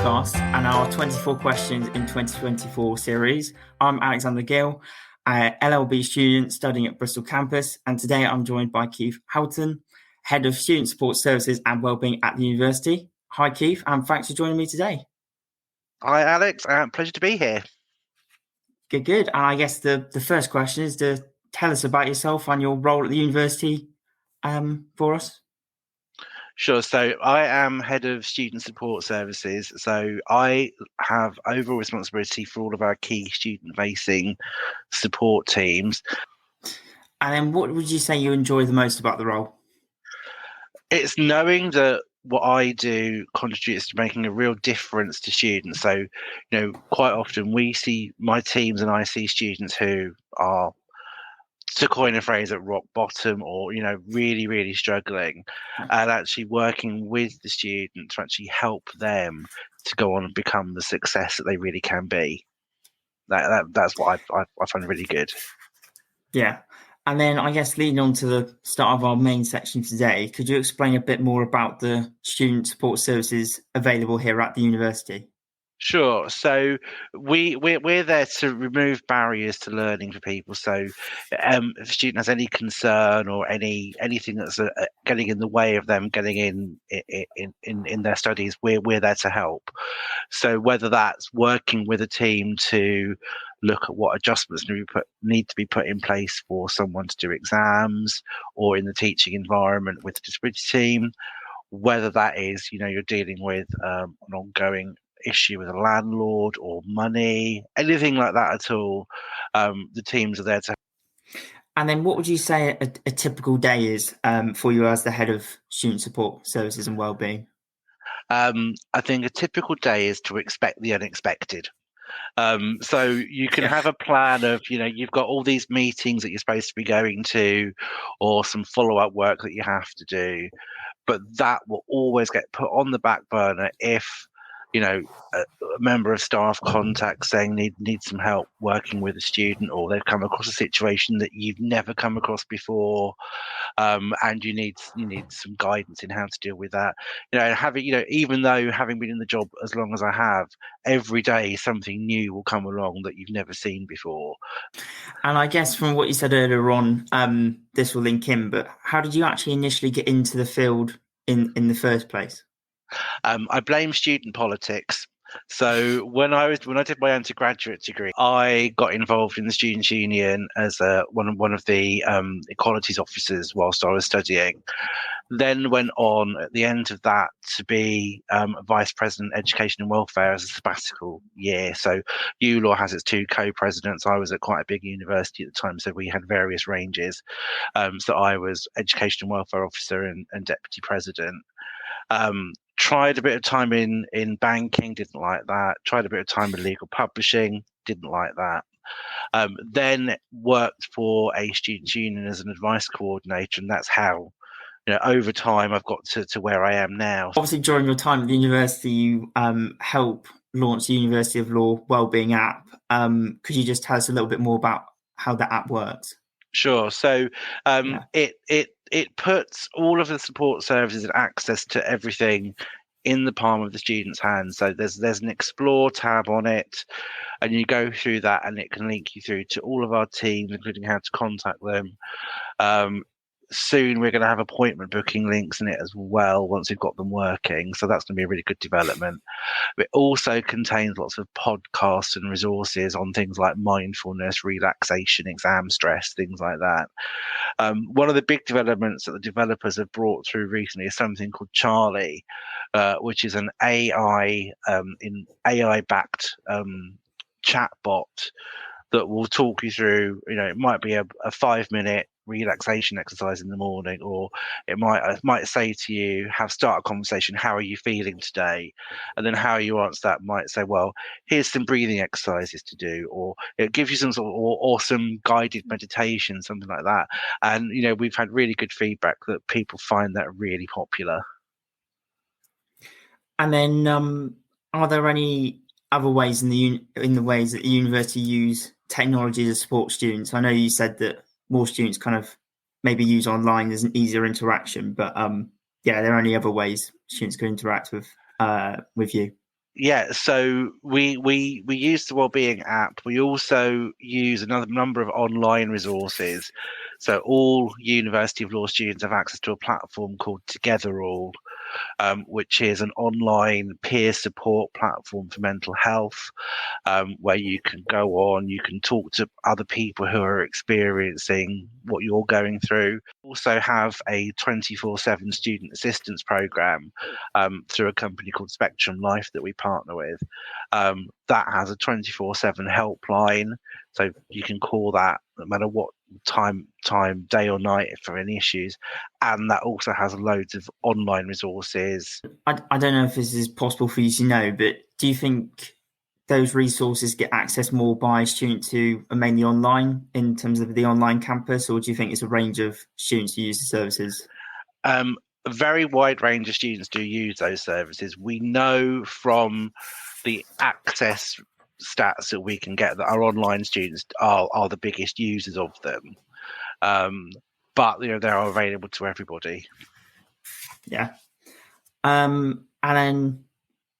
podcast and our 24 questions in 2024 series. I'm Alexander Gill, LLB student studying at Bristol campus, and today I'm joined by Keith Houghton, Head of Student Support Services and Wellbeing at the university. Hi Keith, and thanks for joining me today. Hi Alex, pleasure to be here. Good. And I guess the first question is to tell us about yourself and your role at the university for us. Sure. So I am Head of Student Support Services. So I have overall responsibility for all of our key student-facing support teams. And then what would you say you enjoy the most about the role? It's knowing that what I do contributes to making a real difference to students. So, quite often we see my teams and I see students who are, to coin a phrase, at rock bottom or, really, really struggling, and actually working with the student to actually help them to go on and become the success that they really can be. That's what I find really good. Yeah. And then I guess leading on to the start of our main section today, could you explain a bit more about the student support services available here at the university? Sure. So we're there to remove barriers to learning for people. So if a student has any concern or anything that's getting in the way of them getting in their studies, we're there to help. So whether that's working with a team to look at what adjustments need to be put in place for someone to do exams, or in the teaching environment with the disability team, whether that is, you're dealing with an ongoing issue with a landlord or money, anything like that at all, the teams are there to. And then what would you say a typical day is for you as the Head of Student Support Services and Wellbeing? I think a typical day is to expect the unexpected. So you can have a plan of, you've got all these meetings that you're supposed to be going to, or some follow-up work that you have to do, but that will always get put on the back burner if, a member of staff contacts saying need some help working with a student, or they've come across a situation that you've never come across before, and you need some guidance in how to deal with that. Even though having been in the job as long as I have, every day something new will come along that you've never seen before. And I guess from what you said earlier on, this will link in, but how did you actually initially get into the field in the first place? I blame student politics. So when I did my undergraduate degree, I got involved in the Students' Union as one of the equalities officers whilst I was studying. Then went on at the end of that to be Vice President Education and Welfare as a sabbatical year. So ULaw has its two co-presidents. I was at quite a big university at the time, so we had various ranges. So I was Education and Welfare Officer and Deputy President. Tried a bit of time in banking, didn't like that. Tried a bit of time in legal publishing, didn't like that. Then worked for a students' union as an advice coordinator, and that's how, over time I've got to where I am now. Obviously, during your time at the university, you help launch the University of Law Wellbeing app. Could you just tell us a little bit more about how that app works? Sure. So it puts all of the support services and access to everything in the palm of the student's hand. So there's an explore tab on it, and you go through that, and it can link you through to all of our teams, including how to contact them. Soon we're going to have appointment booking links in it as well once we've got them working. So that's going to be a really good development. It also contains lots of podcasts and resources on things like mindfulness, relaxation, exam stress, things like that. One of the big developments that the developers have brought through recently is something called Charlie, which is an AI backed chatbot that will talk you through. It might be a 5-minute relaxation exercise in the morning, or it might say to you, start a conversation, how are you feeling today? And then how you answer that might say, well, here's some breathing exercises to do, or it gives you some sort of or some guided meditation, something like that. And we've had really good feedback that people find that really popular. And then are there any other ways in the ways that the university use technology to support students? I know you said that more students kind of maybe use online as an easier interaction, but are there any other ways students can interact with you? So we use the wellbeing app. We also use another number of online resources. So all University of Law students have access to a platform called Together All, which is an online peer support platform for mental health, where you can go on, you can talk to other people who are experiencing what you're going through. Also have a 24/7 student assistance program through a company called Spectrum Life that we partner with. That has a 24/7 helpline, so you can call that no matter what time, day or night for any issues. And that also has loads of online resources. I don't know if this is possible for you to know, but do you think those resources get accessed more by students who are mainly online in terms of the online campus, or do you think it's a range of students who use the services? A very wide range of students do use those services. We know from the access stats that we can get that our online students are the biggest users of them. But they are available to everybody. Yeah. And then,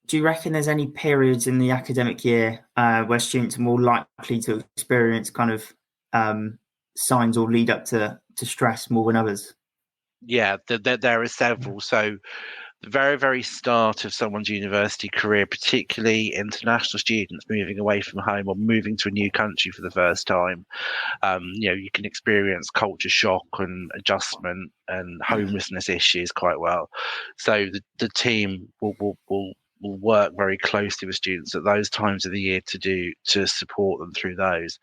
do you reckon there's any periods in the academic year where students are more likely to experience kind of signs or lead up to stress more than others? Yeah, there are several. So the very, very start of someone's university career, particularly international students moving away from home or moving to a new country for the first time, you can experience culture shock and adjustment and homelessness issues quite well. So the team will work very closely with students at those times of the year to support them through those.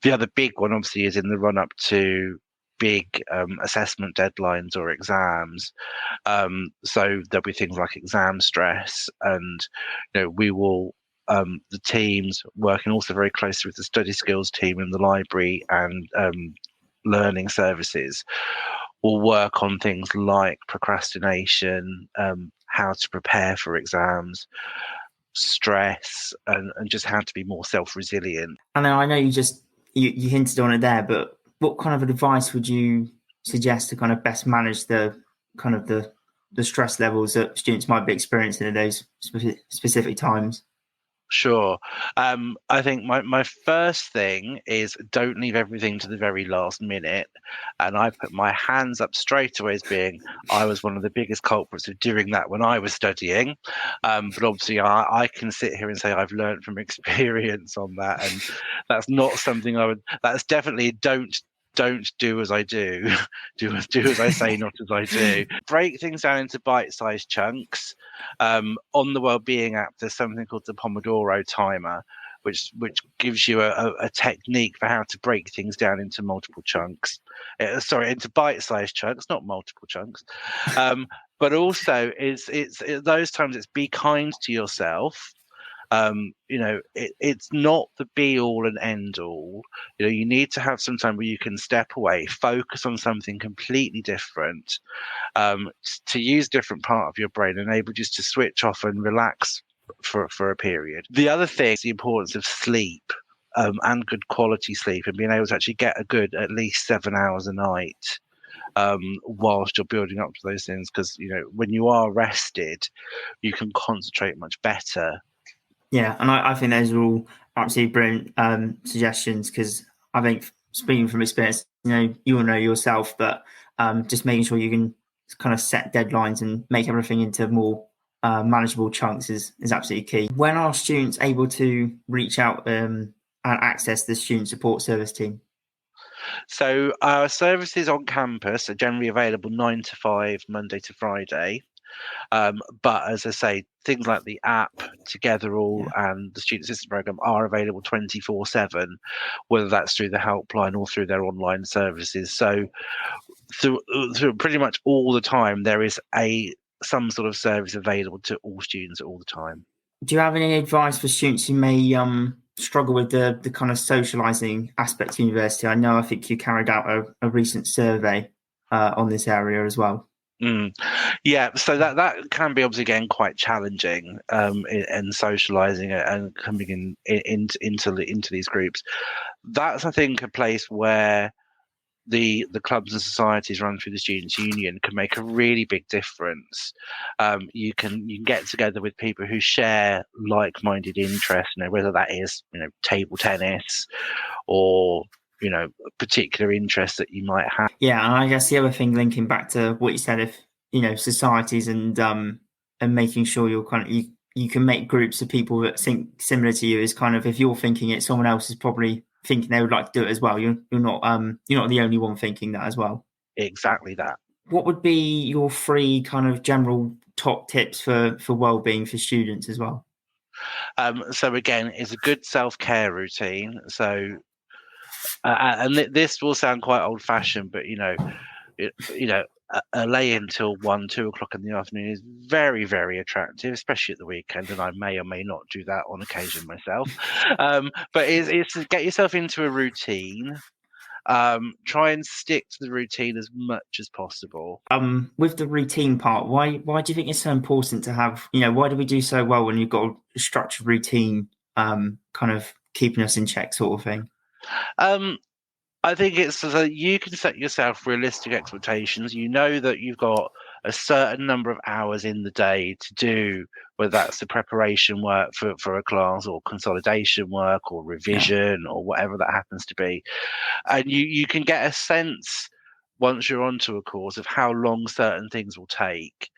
The other big one, obviously, is in the run up to big assessment deadlines or exams. So there'll be things like exam stress, and we will the teams working also very closely with the study skills team in the library and learning services will work on things like procrastination, how to prepare for exams, stress, and just how to be more self-resilient. And I know you hinted on it there, but what kind of advice would you suggest to kind of best manage the kind of the stress levels that students might be experiencing at those specific times? Sure. I think my first thing is don't leave everything to the very last minute. And I put my hands up straight away as being I was one of the biggest culprits of doing that when I was studying. But obviously I can sit here and say I've learned from experience on that. And that's not something that's definitely don't do as I do. do as I say, not as I do. Break things down into bite-sized chunks. On the wellbeing app, there's something called the Pomodoro timer, which gives you a technique for how to break things down into multiple chunks. Into bite-sized chunks, not multiple chunks. But also, it's those times it's be kind to yourself. It's not the be all and end all. You need to have some time where you can step away, focus on something completely different, to use different part of your brain, enable just to switch off and relax for a period. The other thing is the importance of sleep, and good quality sleep, and being able to actually get a good at least 7 hours a night. Whilst you're building up to those things, because when you are rested, you can concentrate much better. Yeah, and I think those are all absolutely brilliant suggestions, because I think, speaking from experience, you will know yourself, but just making sure you can kind of set deadlines and make everything into more manageable chunks is absolutely key. When are students able to reach out and access the student support service team? So our services on campus are generally available 9 to 5, Monday to Friday. But as I say, things like the app, Together All, and the Student Assistance Program are available 24/7, whether that's through the helpline or through their online services. So through pretty much all the time, there is some sort of service available to all students at all the time. Do you have any advice for students who may struggle with the kind of socialising aspect of university? I think you carried out a recent survey on this area as well. Yeah, so that can be obviously again quite challenging in socializing and coming into these groups. That's, I think, a place where the clubs and societies run through the Students' Union can make a really big difference. You can get together with people who share like-minded interests, whether that is table tennis or a particular interest that you might have. Yeah, and I guess the other thing, linking back to what you said, if societies and making sure you're kind of you can make groups of people that think similar to you, is kind of, if you're thinking it, someone else is probably thinking they would like to do it as well. You're not the only one thinking that as well. Exactly that. What would be your 3 kind of general top tips for wellbeing for students as well? So again, it's a good self-care routine. So and this will sound quite old-fashioned, but a lay until 1-2 o'clock in the afternoon is very, very attractive, especially at the weekend, and I may or may not do that on occasion myself. But it's to get yourself into a routine. Try and stick to the routine as much as possible. With the routine part, why do you think it's so important to have, why do we do so well when you've got a structured routine, kind of keeping us in check, sort of thing? I think it's so that you can set yourself realistic expectations. You know that you've got a certain number of hours in the day to do, whether that's the preparation work for a class, or consolidation work, or revision, or whatever that happens to be. And you can get a sense, once you're onto a course, of how long certain things will take,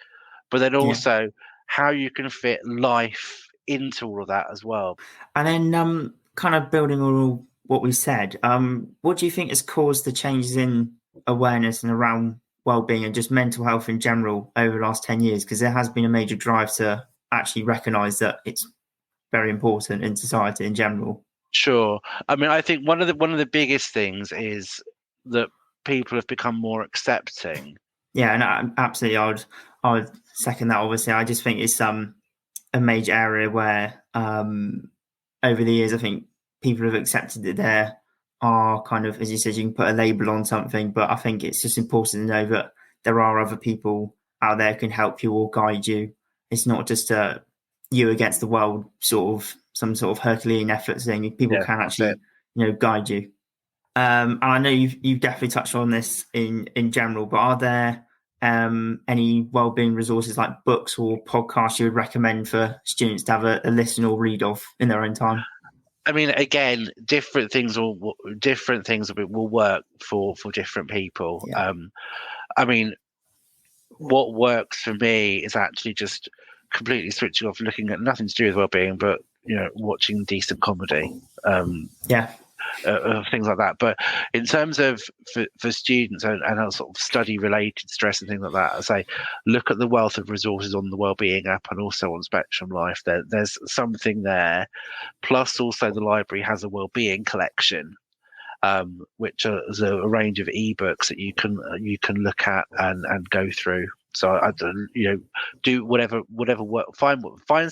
but then also how you can fit life into all of that as well. And then kind of building on what we said, what do you think has caused the changes in awareness and around wellbeing and just mental health in general over the last 10 years? Because there has been a major drive to actually recognise that it's very important in society in general. Sure. I mean, I think one of the biggest things is that people have become more accepting. Yeah, and absolutely, I would second that. Obviously, I just think it's a major area where over the years, I think people have accepted that there are kind of, as you said, you can put a label on something, but I think it's just important to know that there are other people out there who can help you or guide you. It's not just you against the world, some sort of Herculean effort thing. People can actually, guide you. And I know you've definitely touched on this in general, but are there any wellbeing resources like books or podcasts you would recommend for students to have a listen or read of in their own time? I mean, again, different things will work for different people. Yeah. I mean, what works for me is actually just completely switching off, looking at nothing to do with wellbeing, but watching decent comedy. Things like that. But in terms of for students and sort of study related stress and things like that, I say look at the wealth of resources on the Wellbeing app and also on Spectrum Life. There's something there. Plus, also the library has a wellbeing collection, which is a range of ebooks that you can look at and go through. So do whatever work. Find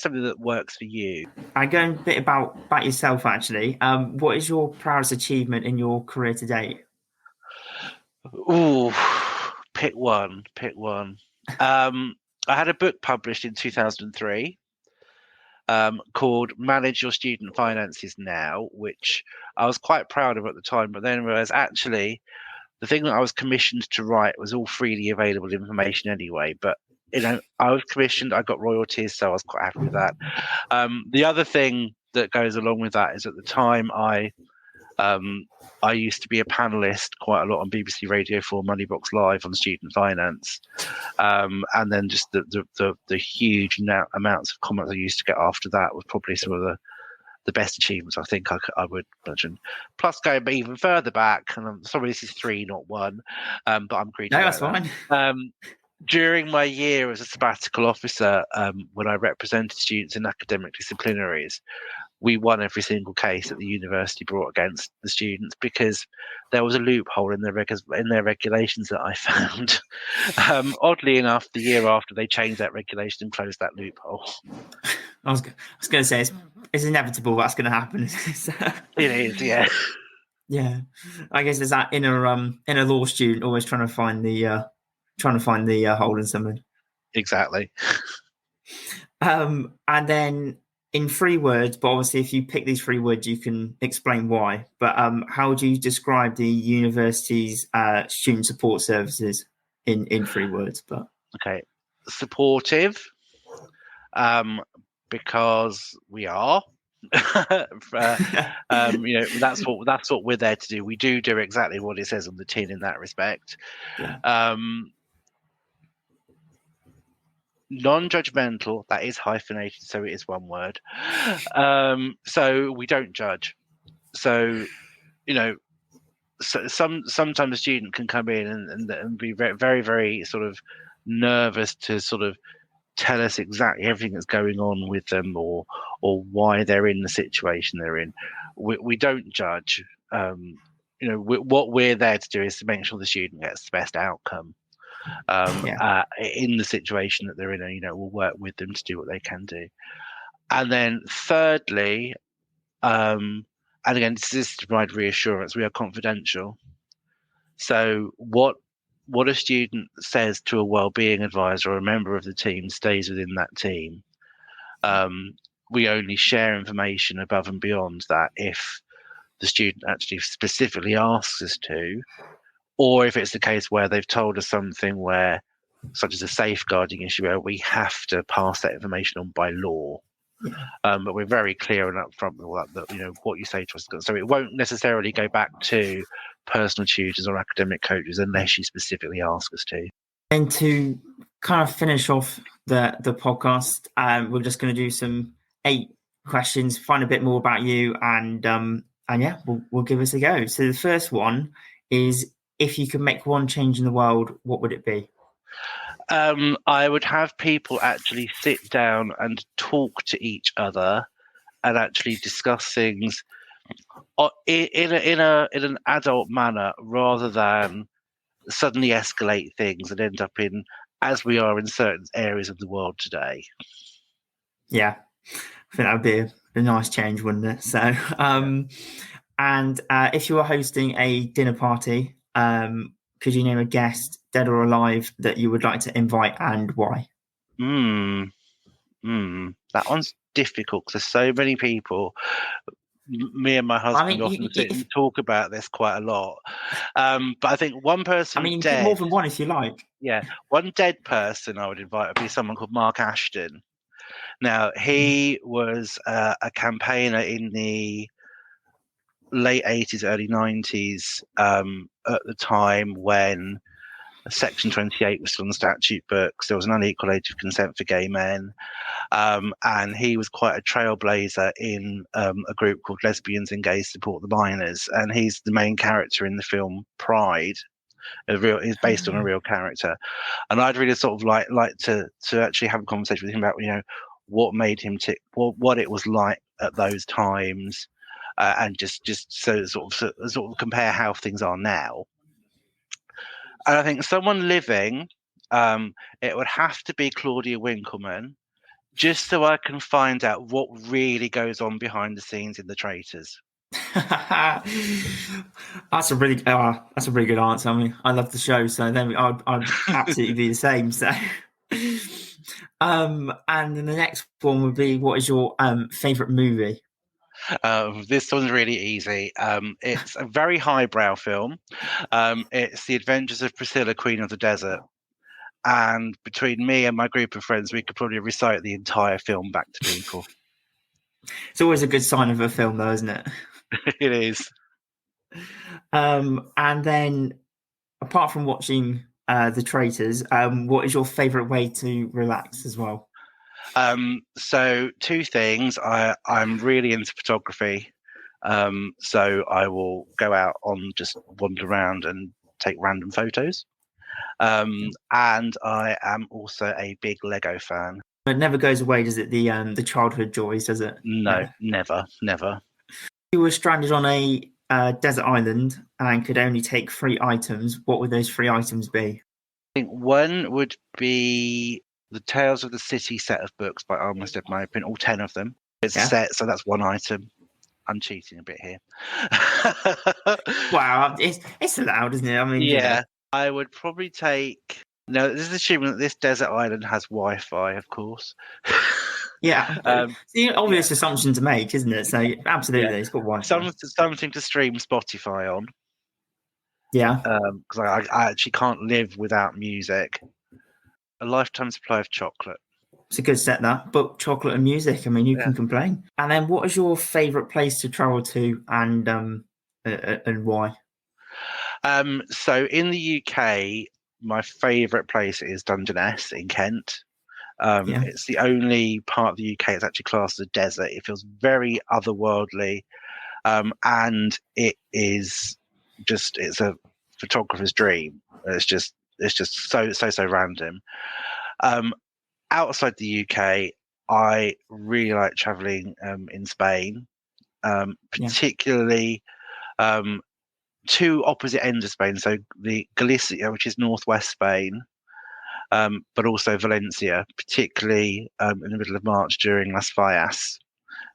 something that works for you. And going a bit about yourself, actually, what is your proudest achievement in your career to date? Ooh, pick one. I had a book published in 2003 called "Manage Your Student Finances Now," which I was quite proud of at the time, but then realized actually the thing that I was commissioned to write was all freely available information anyway. But I was commissioned, I got royalties, so I was quite happy with that. The other thing that goes along with that is at the time I used to be a panelist quite a lot on BBC Radio 4 Moneybox Live on student finance, and then just the huge amounts of comments I used to get after that was probably some of the best achievements I think I would imagine. Plus, going even further back, and I'm sorry, this is 3, not 1, but I'm greedy. No, that's fine. During my year as a sabbatical officer, when I represented students in academic disciplinaries, we won every single case that the university brought against the students because there was a loophole in their regulations that I found. Oddly enough, the year after they changed that regulation and closed that loophole. I was going to say it's inevitable that's going to happen. It is, yeah. Yeah, I guess there's that inner law student always trying to find the hole in something. Exactly. And then in 3 words, but obviously if you pick these 3 words, you can explain why. But how do you describe the university's student support services in 3 words? But Okay, supportive, because we are. That's what we're there to do. We do exactly what it says on the tin in that respect. yeah, Non-judgmental, that is hyphenated, so it is one word. So we don't judge. So sometimes a student can come in and be very, very, very sort of nervous to sort of tell us exactly everything that's going on with them, or why they're in the situation they're in. We don't judge. What we're there to do is to make sure the student gets the best outcome in the situation that they're in, and we'll work with them to do what they can do. And then thirdly, and again, this is to provide reassurance, we are confidential. So what a student says to a wellbeing advisor or a member of the team stays within that team. We only share information above and beyond that if the student actually specifically asks us to, or if it's the case where they've told us something such as a safeguarding issue, where we have to pass that information on by law. yeah. But we're very clear and upfront with all that, what you say to us. So it won't necessarily go back to personal tutors or academic coaches unless you specifically ask us to. And to kind of finish off the podcast, we're just going to do some 8 questions, find a bit more about you, and yeah, we'll give us a go. So the first one is, if you could make one change in the world, what would it be? I would have people actually sit down and talk to each other and actually discuss things in an adult manner, rather than suddenly escalate things and end up in, as we are in certain areas of the world today. Yeah, I think that would be a nice change, wouldn't it? So, and if you were hosting a dinner party, could you name a guest, dead or alive, that you would like to invite, and why? That one's difficult because there's so many people. Me and my husband often sit and talk about this quite a lot. But I think one person. You can more than one if you like. Yeah, one dead person I would invite would be someone called Mark Ashton. Now, he was a campaigner in the late 80s, early 90s, at the time when Section 28 was still on the statute books. There was an unequal age of consent for gay men. And he was quite a trailblazer in a group called Lesbians and Gays Support the Minors. And he's the main character in the film Pride. Is based on a real character. And I'd really sort of like to actually have a conversation with him about, what made him tick, what it was like at those times, and just so sort of compare how things are now. And I think someone living, it would have to be Claudia Winkleman, just so I can find out what really goes on behind the scenes in The Traitors. That's a really good answer. I mean, I love the show, so then I'd absolutely be the same. So, and then the next one would be, what is your favorite movie? This one's really easy. It's a very highbrow film. It's The Adventures of Priscilla, Queen of the Desert. And between me and my group of friends, we could probably recite the entire film back to people. It's always a good sign of a film, though, isn't it? It is. And then, apart from watching The Traitors, what is your favourite way to relax as well? So 2 things. I'm really into photography. So I will go out just wander around and take random photos. And I am also a big Lego fan. It never goes away, does it? The childhood joys, does it? No, never. You were stranded on a desert island and could only take 3 items. What would those 3 items be? I think one would be the Tales of the City set of books by Armistead Maupin, all 10 of them. It's a set, so that's 1 item. I'm cheating a bit here. Wow, it's allowed, isn't it? I mean, yeah. I would probably take. No, this is assuming that this desert island has Wi-Fi, of course. Yeah, Um, it's the yeah, obvious assumption to make, isn't it? So yeah, absolutely, it's got Wi-Fi. something to stream Spotify on, Yeah, because I actually can't live without music. A lifetime supply of chocolate. it's a good set that. But chocolate and music, I mean, you Yeah. can complain. And then, what is your favourite place to travel to, and why? So in the UK, my favourite place is Dungeness in Kent. Yeah, It's the only part of the UK that's actually classed as a desert. It feels very otherworldly, and it's a photographer's dream. It's just so random. Um, Outside the UK, I really like traveling in Spain, yeah, particularly um, two opposite ends of Spain. So the Galicia, which is northwest Spain, but also Valencia, particularly in the middle of March during Las Fallas,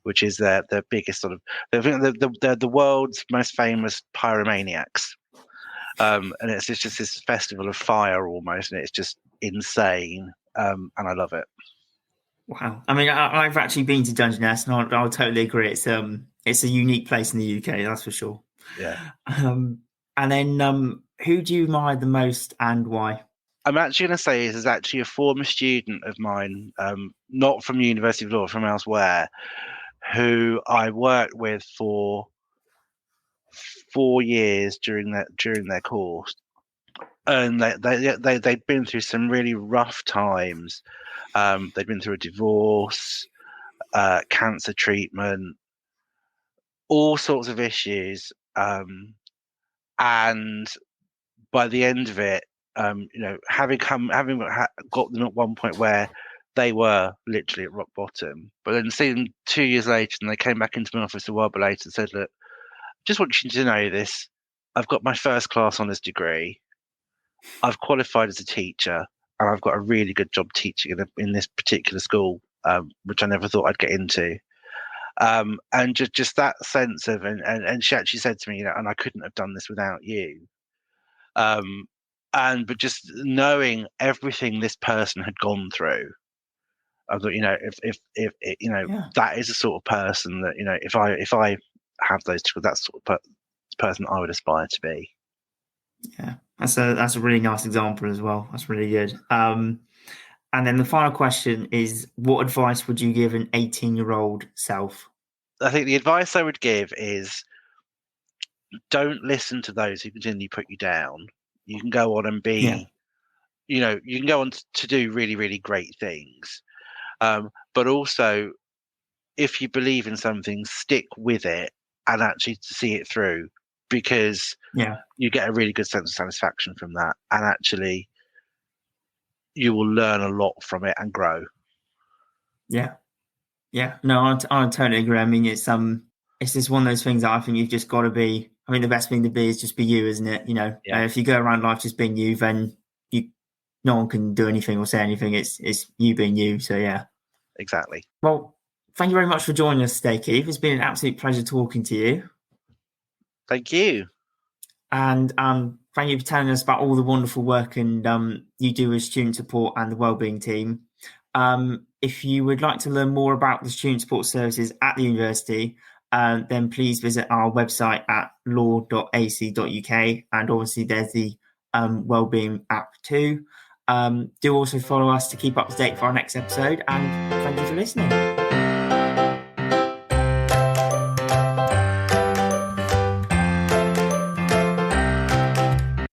which is their biggest sort of the world's most famous pyromaniacs. And it's just this festival of fire almost, and it's just insane. And I love it. wow. I mean, I've actually been to Dungeness, and I'll totally agree. It's a unique place in the UK, that's for sure. Yeah. Um, and then, who do you admire the most and why? I'm actually going to say this is actually a former student of mine, not from University of Law, from elsewhere, who I worked with for 4 years during their course, and they'd been through some really rough times. They'd been through a divorce, cancer treatment, all sorts of issues, and by the end of it, got them at one point where they were literally at rock bottom, but then seeing 2 years later, and they came back into my office a while later and said, "Look, just want you to know this. I've got my first class honours degree. I've qualified as a teacher, and I've got a really good job teaching in this particular school, which I never thought I'd get into." And just that sense of, and she actually said to me, and I couldn't have done this without you. Um, but just knowing everything this person had gone through, I thought, if Yeah, that is the sort of person that, if I have those two, that's the sort of person I would aspire to be. yeah. That's a really nice example as well. That's really good. And then the final question is, what advice would you give an 18-year-old self? I think the advice I would give is don't listen to those who continue to put you down. You can go on and Yeah, be, you can go on to do really, really great things. But also, if you believe in something, stick with it and actually see it through, because yeah, you get a really good sense of satisfaction from that. And actually, you will learn a lot from it and grow. yeah, yeah. No, I totally agree. I mean, it's just one of those things that I think you've just got to be. I mean, the best thing to be is just be you, isn't it? Yeah, If you go around life just being you, then you no one can do anything or say anything. It's you being you. So yeah. exactly. Well, thank you very much for joining us today, Keith. It's been an absolute pleasure talking to you. Thank you. And thank you for telling us about all the wonderful work and you do as student support and the wellbeing team. If you would like to learn more about the student support services at the university, then please visit our website at law.ac.uk. And obviously, there's the wellbeing app too. Do also follow us to keep up to date for our next episode. And thank you for listening.